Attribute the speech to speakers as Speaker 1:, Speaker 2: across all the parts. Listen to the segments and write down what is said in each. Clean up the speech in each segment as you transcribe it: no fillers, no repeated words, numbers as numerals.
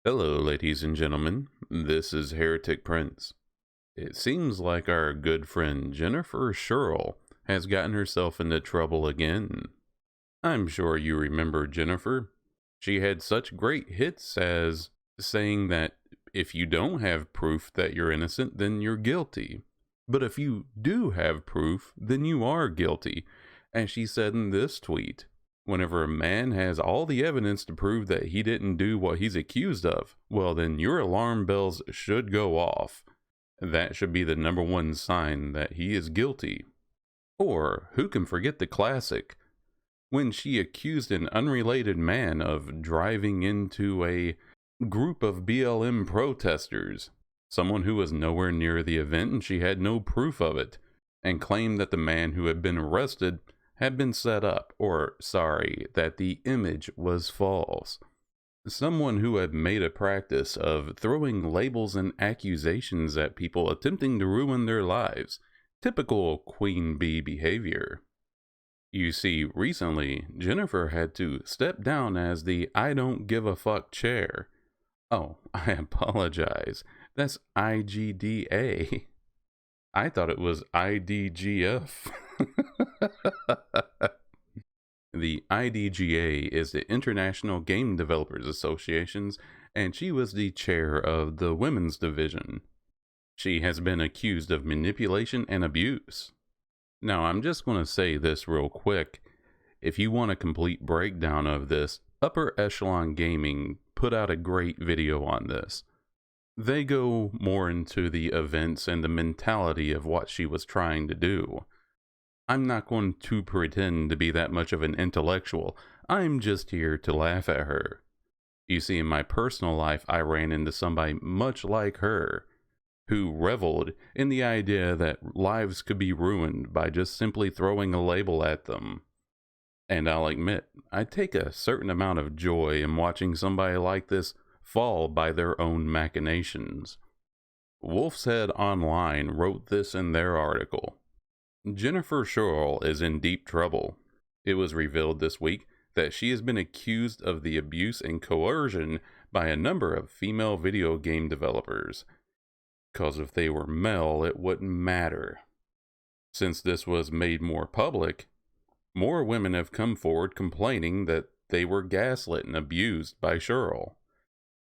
Speaker 1: Hello, ladies and gentlemen. This is Heretic Prince. It seems like our good friend Jennifer Scheurle has gotten herself into trouble again. I'm sure you remember Jennifer. She had such great hits as saying that if you don't have proof that you're innocent, then you're guilty. But if you do have proof, then you are guilty. As she said in this tweet, whenever a man has all the evidence to prove that he didn't do what he's accused of, well, then your alarm bells should go off. That should be the number one sign that he is guilty. Or, who can forget the classic, when she accused an unrelated man of driving into a group of BLM protesters, someone who was nowhere near the event and she had no proof of it, and claimed that the man who had been arrested had been set up, or, sorry, that the image was false. Someone who had made a practice of throwing labels and accusations at people attempting to ruin their lives. Typical queen bee behavior. You see, recently, Jennifer had to step down as the I don't give a fuck chair. Oh, I apologize. That's IGDA. I thought it was IDGF. The IDGA is the International Game Developers Associations, and she was the chair of the women's division. She has been accused of manipulation and abuse. Now, I'm just going to say this real quick. If you want a complete breakdown of this, Upper Echelon Gaming put out a great video on this. They go more into the events and the mentality of what she was trying to do. I'm not going to pretend to be that much of an intellectual. I'm just here to laugh at her. You see, in my personal life, I ran into somebody much like her, who reveled in the idea that lives could be ruined by just simply throwing a label at them. And I'll admit, I take a certain amount of joy in watching somebody like this fall by their own machinations. Wolf's Head Online wrote this in their article. Jennifer Scheurle is in deep trouble. It was revealed this week that she has been accused of the abuse and coercion by a number of female video game developers. 'Cause if they were male, it wouldn't matter. Since this was made more public, more women have come forward complaining that they were gaslit and abused by Scheurle.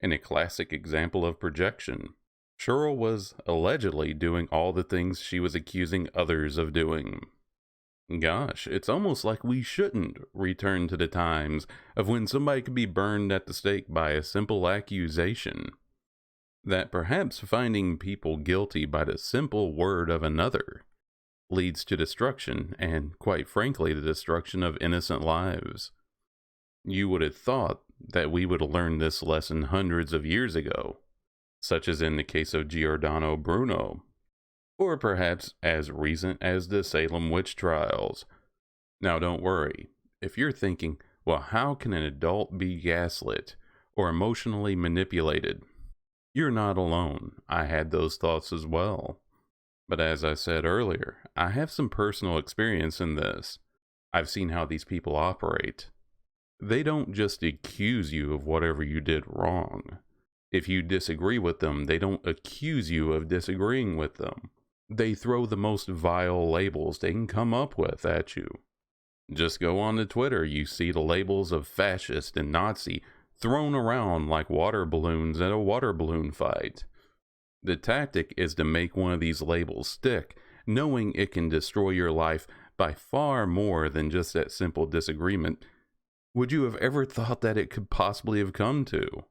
Speaker 1: In a classic example of projection, Scheurle was allegedly doing all the things she was accusing others of doing. Gosh, it's almost like we shouldn't return to the times of when somebody could be burned at the stake by a simple accusation. That perhaps finding people guilty by the simple word of another leads to destruction, and quite frankly, the destruction of innocent lives. You would have thought that we would have learned this lesson hundreds of years ago, such as in the case of Giordano Bruno, or perhaps as recent as the Salem witch trials. Now don't worry, if you're thinking, well, how can an adult be gaslit or emotionally manipulated? You're not alone. I had those thoughts as well. But as I said earlier, I have some personal experience in this. I've seen how these people operate. They don't just accuse you of whatever you did wrong. If you disagree with them, they don't accuse you of disagreeing with them. They throw the most vile labels they can come up with at you. Just go on to Twitter, you see the labels of fascist and Nazi thrown around like water balloons at a water balloon fight. The tactic is to make one of these labels stick, knowing it can destroy your life by far more than just that simple disagreement. Would you have ever thought that it could possibly have come to?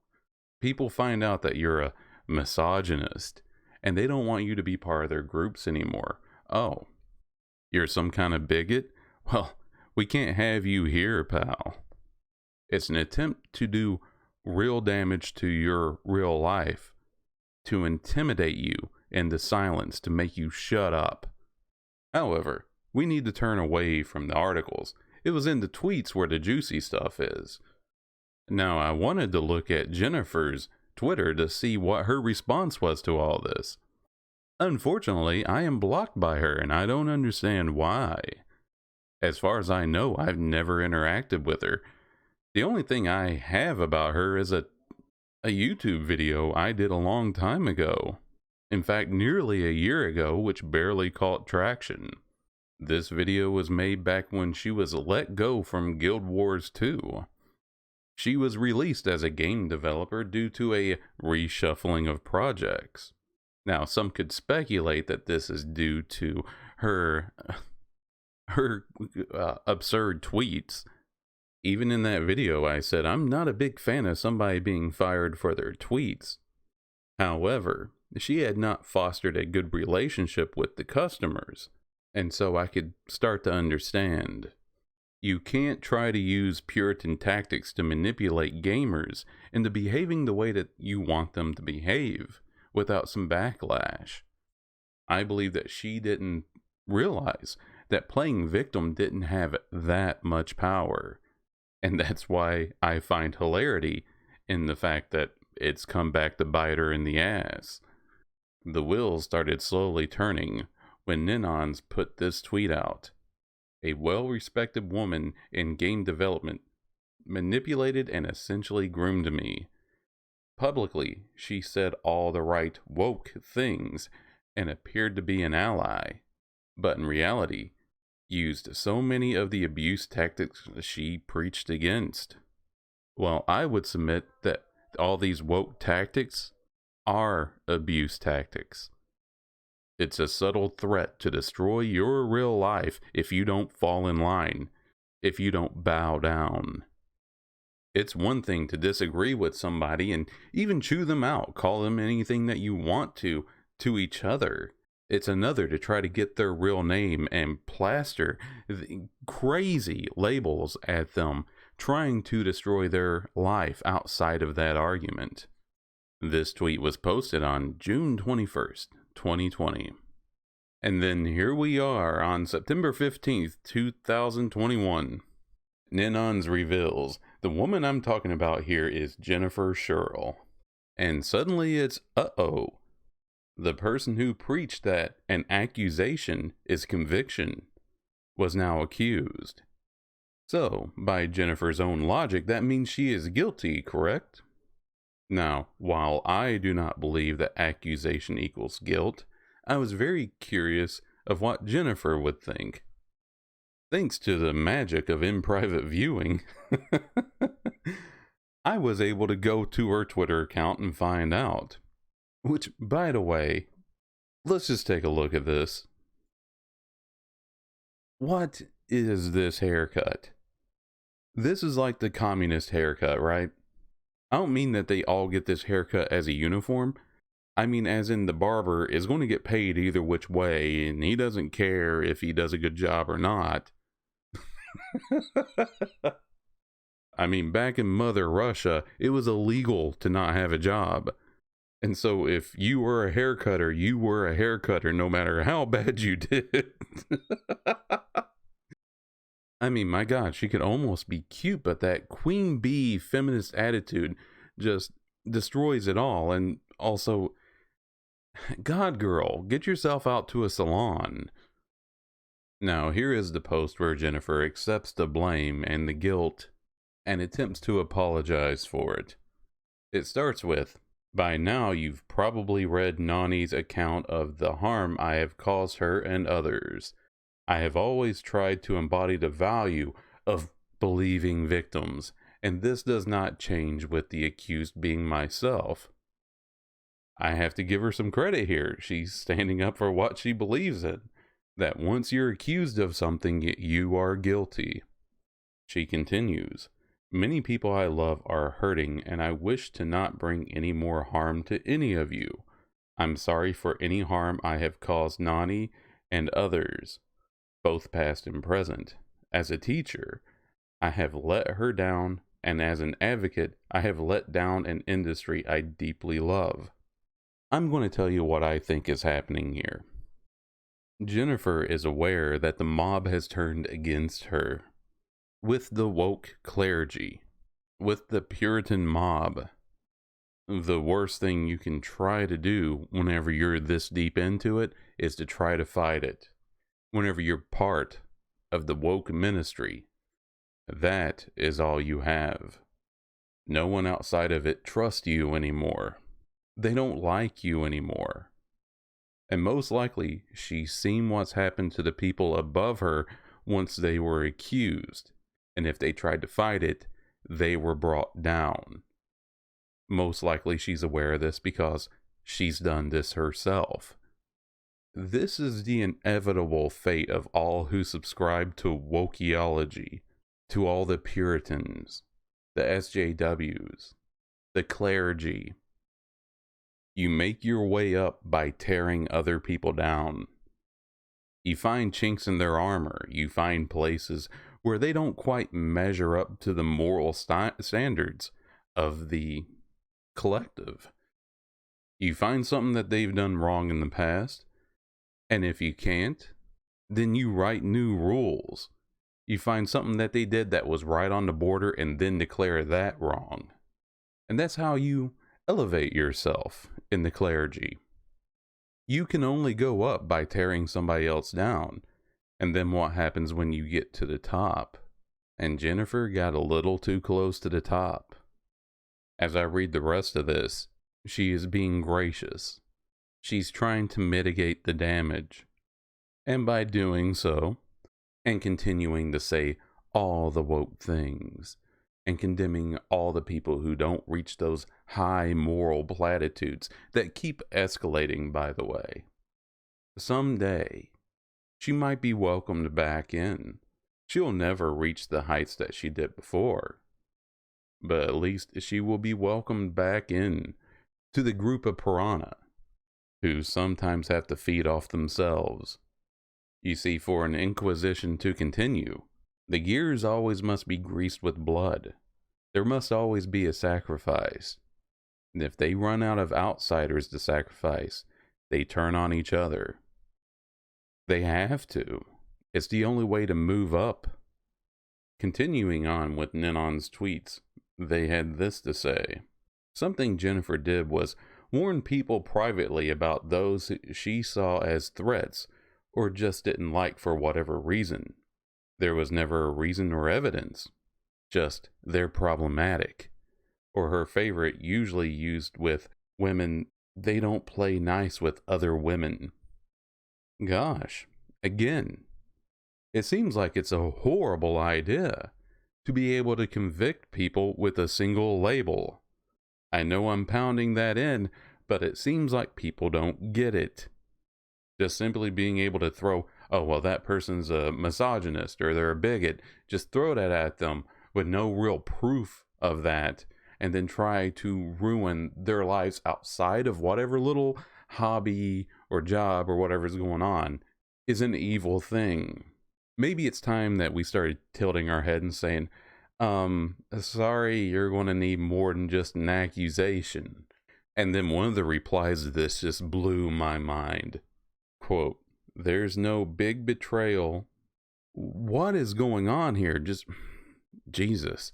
Speaker 1: People find out that you're a misogynist, and they don't want you to be part of their groups anymore. Oh, you're some kind of bigot? Well, we can't have you here, pal. It's an attempt to do real damage to your real life, to intimidate you into silence, to make you shut up. However, we need to turn away from the articles. It was in the tweets where the juicy stuff is. Now, I wanted to look at Jennifer's Twitter to see what her response was to all this. Unfortunately, I am blocked by her, and I don't understand why. As far as I know, I've never interacted with her. The only thing I have about her is a a YouTube video I did a long time ago. In fact, nearly a year ago, which barely caught traction. This video was made back when she was let go from Guild Wars 2. She was released as a game developer due to a reshuffling of projects. Now, some could speculate that this is due to her absurd tweets. Even in that video, I said I'm not a big fan of somebody being fired for their tweets. However, she had not fostered a good relationship with the customers, and so I could start to understand. You can't try to use Puritan tactics to manipulate gamers into behaving the way that you want them to behave without some backlash. I believe that she didn't realize that playing victim didn't have that much power. And that's why I find hilarity in the fact that it's come back to bite her in the ass. The wheels started slowly turning when Ninons put this tweet out. A well-respected woman in game development manipulated and essentially groomed me. Publicly, she said all the right woke things and appeared to be an ally, but in reality, used so many of the abuse tactics she preached against. Well, I would submit that all these woke tactics are abuse tactics. It's a subtle threat to destroy your real life if you don't fall in line, if you don't bow down. It's one thing to disagree with somebody and even chew them out, call them anything that you want to each other. It's another to try to get their real name and plaster crazy labels at them, trying to destroy their life outside of that argument. This tweet was posted on June 21st, 2020. And then here we are on September 15th, 2021. Ninons reveals the woman I'm talking about here is Jennifer Scheurle. And suddenly it's uh-oh. The person who preached that an accusation is conviction was now accused. So, by Jennifer's own logic, that means she is guilty, correct? Now, while I do not believe that accusation equals guilt, I was very curious of what Jennifer would think. Thanks to the magic of in-private viewing, I was able to go to her Twitter account and find out. Which, by the way, let's just take a look at this. What is this haircut? This is like the communist haircut, right? I don't mean that they all get this haircut as a uniform. I mean as in the barber is going to get paid either which way, and he doesn't care if he does a good job or not. I mean, back in Mother Russia, it was illegal to not have a job. And so if you were a haircutter, you were a haircutter no matter how bad you did. I mean, my God, she could almost be cute, but that queen bee feminist attitude just destroys it all. And also, God, girl, get yourself out to a salon. Now, here is the post where Jennifer accepts the blame and the guilt and attempts to apologize for it. It starts with, "By now you've probably read Nani's account of the harm I have caused her and others. I have always tried to embody the value of believing victims, and this does not change with the accused being myself." I have to give her some credit here. She's standing up for what she believes in. That once you're accused of something, you are guilty. She continues, "Many people I love are hurting, and I wish to not bring any more harm to any of you. I'm sorry for any harm I have caused Nani and others, both past and present. As a teacher, I have let her down, and as an advocate, I have let down an industry I deeply love." I'm going to tell you what I think is happening here. Jennifer is aware that the mob has turned against her. With the woke clergy, with the Puritan mob, the worst thing you can try to do whenever you're this deep into it is to try to fight it. Whenever you're part of the woke ministry, that is all you have. No one outside of it trusts you anymore. They don't like you anymore. And most likely, she's seen what's happened to the people above her once they were accused. And if they tried to fight it, they were brought down. Most likely, she's aware of this because she's done this herself. This is the inevitable fate of all who subscribe to wokeology, to all the Puritans, the SJWs, the clergy. You make your way up by tearing other people down. You find chinks in their armor. You find places where they don't quite measure up to the moral standards of the collective. You find something that they've done wrong in the past, and if you can't, then you write new rules. You find something that they did that was right on the border and then declare that wrong. And that's how you elevate yourself in the clergy. You can only go up by tearing somebody else down. And then what happens when you get to the top? And Jennifer got a little too close to the top. As I read the rest of this, she is being gracious. She's trying to mitigate the damage. And by doing so, and continuing to say all the woke things, and condemning all the people who don't reach those high moral platitudes that keep escalating, by the way. Someday, she might be welcomed back in. She'll never reach the heights that she did before. But at least she will be welcomed back in to the group of piranha, who sometimes have to feed off themselves. You see, for an inquisition to continue, the gears always must be greased with blood. There must always be a sacrifice. And if they run out of outsiders to sacrifice, they turn on each other. They have to. It's the only way to move up. Continuing on with Ninon's tweets, they had this to say. Something Jennifer did was warn people privately about those she saw as threats or just didn't like for whatever reason. There was never a reason or evidence, just they're problematic. Or her favorite, usually used with women, they don't play nice with other women. Gosh, again, it seems like it's a horrible idea to be able to convict people with a single label. I know I'm pounding that in, but it seems like people don't get it. Just simply being able to throw, oh, well, that person's a misogynist or they're a bigot, just throw that at them with no real proof of that, and then try to ruin their lives outside of whatever little hobby or job or whatever's going on, is an evil thing. Maybe it's time that we started tilting our head and saying, sorry, you're going to need more than just an accusation. And then one of the replies to this just blew my mind. Quote, there's no big betrayal. What is going on here? Just, Jesus.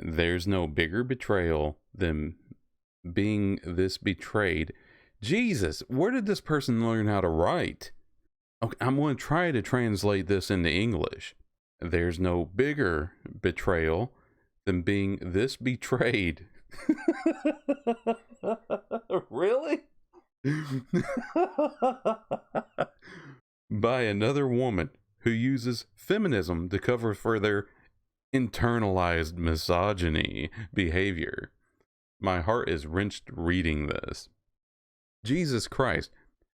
Speaker 1: There's no bigger betrayal than being this betrayed. Jesus, where did this person learn how to write? Okay, I'm going to try to translate this into English. There's no bigger betrayal than being this betrayed. Really? By another woman who uses feminism to cover for their internalized misogyny behavior. My heart is wrenched reading this. Jesus Christ,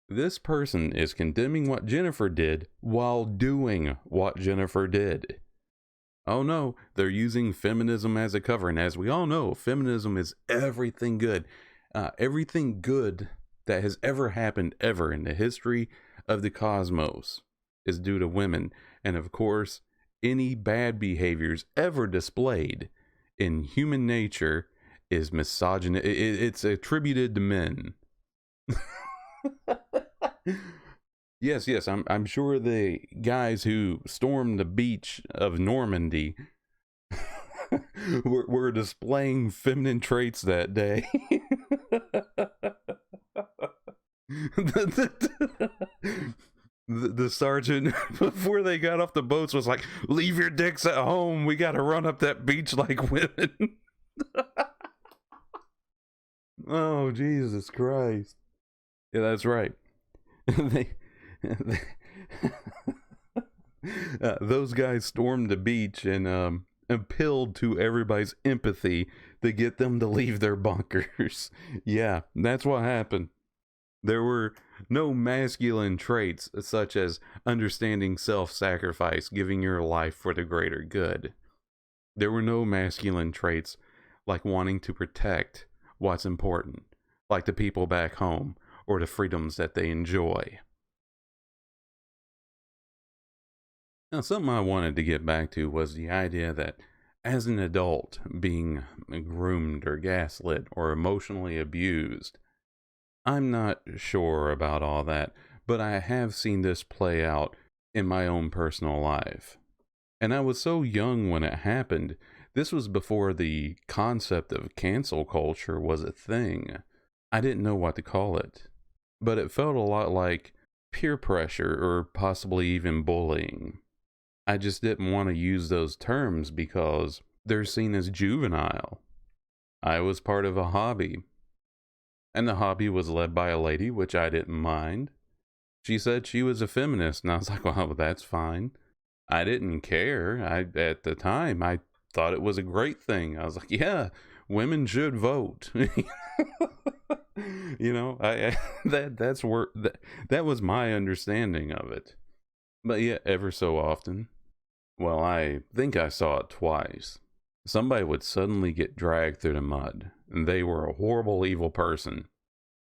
Speaker 1: this person is condemning what Jennifer did while doing what Jennifer did. Oh no, they're using feminism as a cover, and as we all know, feminism is everything good. Everything good that has ever happened ever in the history of the cosmos is due to women. And of course, any bad behaviors ever displayed in human nature is misogyny. It's attributed to men. Yes, I'm sure the guys who stormed the beach of Normandy were displaying feminine traits that day. The sergeant, before they got off the boats, was like, leave your dicks at home. We got to run up that beach like women. Oh, Jesus Christ. Yeah, that's right. they, they those guys stormed the beach and appealed to everybody's empathy to get them to leave their bunkers. Yeah, that's what happened. There were no masculine traits such as understanding self-sacrifice, giving your life for the greater good. There were no masculine traits like wanting to protect what's important, like the people back home or the freedoms that they enjoy. Now, something I wanted to get back to was the idea that as an adult, being groomed or gaslit or emotionally abused, I'm not sure about all that, but I have seen this play out in my own personal life. And I was so young when it happened. This was before the concept of cancel culture was a thing. I didn't know what to call it, but it felt a lot like peer pressure or possibly even bullying. I just didn't want to use those terms because they're seen as juvenile. I was part of a hobby, and the hobby was led by a lady, which I didn't mind. She said she was a feminist, and I was like, well, that's fine. I didn't care. At the time, I thought it was a great thing. I was like, yeah, women should vote. That was my understanding of it. But yeah, ever so often, well, I think I saw it twice. Somebody would suddenly get dragged through the mud, and they were a horrible, evil person.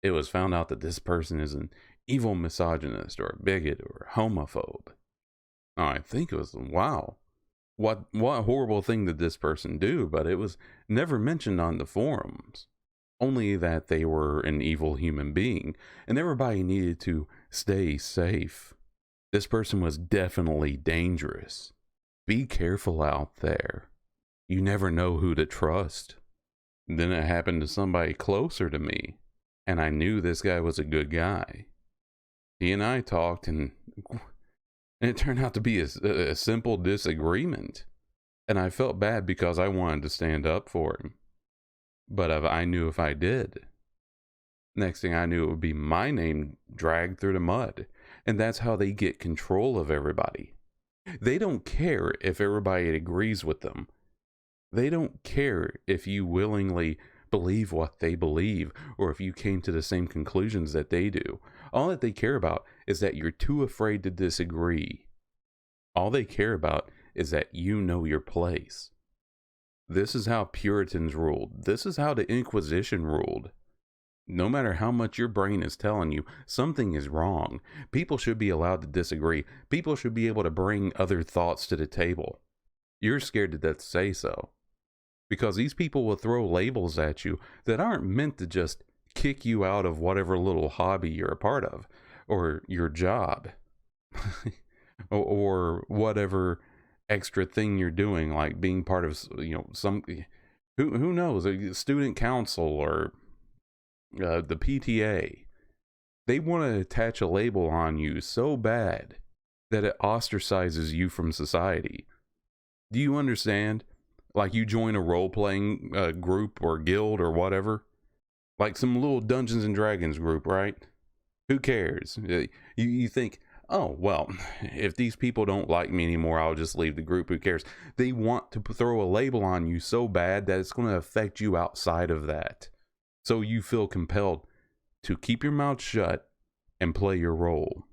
Speaker 1: It was found out that this person is an evil misogynist or a bigot or a homophobe. I think it was, wow, what horrible thing did this person do? But it was never mentioned on the forums. Only that they were an evil human being, and everybody needed to stay safe. This person was definitely dangerous. Be careful out there. You never know who to trust. Then it happened to somebody closer to me, and I knew this guy was a good guy. He and I talked, and it turned out to be a simple disagreement. And I felt bad because I wanted to stand up for him. But I knew if I did, next thing I knew, it would be my name dragged through the mud. And that's how they get control of everybody. They don't care if everybody agrees with them. They don't care if you willingly believe what they believe or if you came to the same conclusions that they do. All that they care about is that you're too afraid to disagree. All they care about is that you know your place. This is how Puritans ruled. This is how the Inquisition ruled. No matter how much your brain is telling you something is wrong, people should be allowed to disagree. People should be able to bring other thoughts to the table. You're scared to death to say so. Because these people will throw labels at you that aren't meant to just kick you out of whatever little hobby you're a part of, or your job, or whatever extra thing you're doing, like being part of, some, who knows, a student council or the PTA. They want to attach a label on you so bad that it ostracizes you from society. Do you understand? Like you join a role-playing group or guild or whatever, like some little Dungeons and Dragons group, right? Who cares? You think, oh, well, if these people don't like me anymore, I'll just leave the group. Who cares? They want to throw a label on you so bad that it's going to affect you outside of that. So you feel compelled to keep your mouth shut and play your role.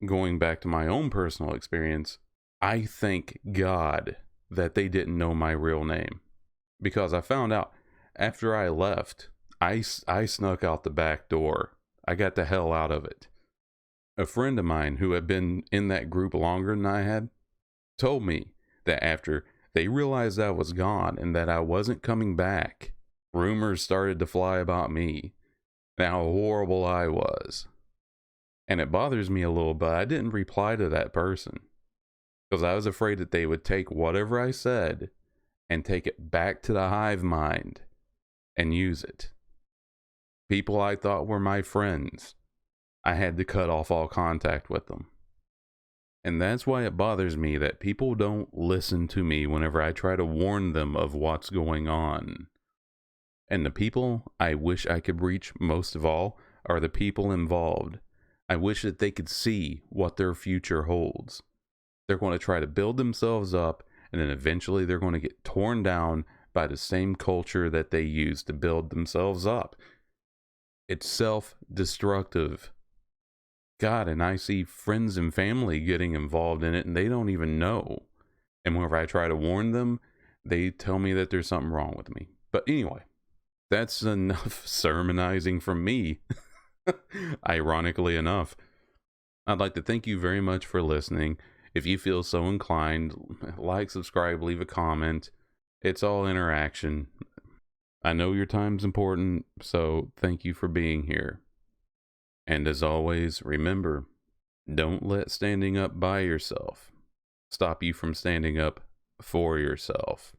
Speaker 1: Going back to my own personal experience, I thank God that they didn't know my real name. Because I found out after I left, I snuck out the back door. I got the hell out of it. A friend of mine who had been in that group longer than I had told me that after they realized I was gone and that I wasn't coming back, rumors started to fly about me and how horrible I was. And it bothers me a little, but I didn't reply to that person because I was afraid that they would take whatever I said and take it back to the hive mind and use it. People I thought were my friends, I had to cut off all contact with them. And that's why it bothers me that people don't listen to me whenever I try to warn them of what's going on. And the people I wish I could reach most of all are the people involved. I wish that they could see what their future holds. They're going to try to build themselves up, and then eventually they're going to get torn down by the same culture that they used to build themselves up. It's self-destructive. God, and I see friends and family getting involved in it, and they don't even know. And whenever I try to warn them, they tell me that there's something wrong with me. But anyway, that's enough sermonizing from me. Ironically enough, I'd like to thank you very much for listening. If you feel so inclined, like, subscribe, leave a comment. It's all interaction. I know your time's important, so thank you for being here. And as always, remember, don't let standing up by yourself stop you from standing up for yourself.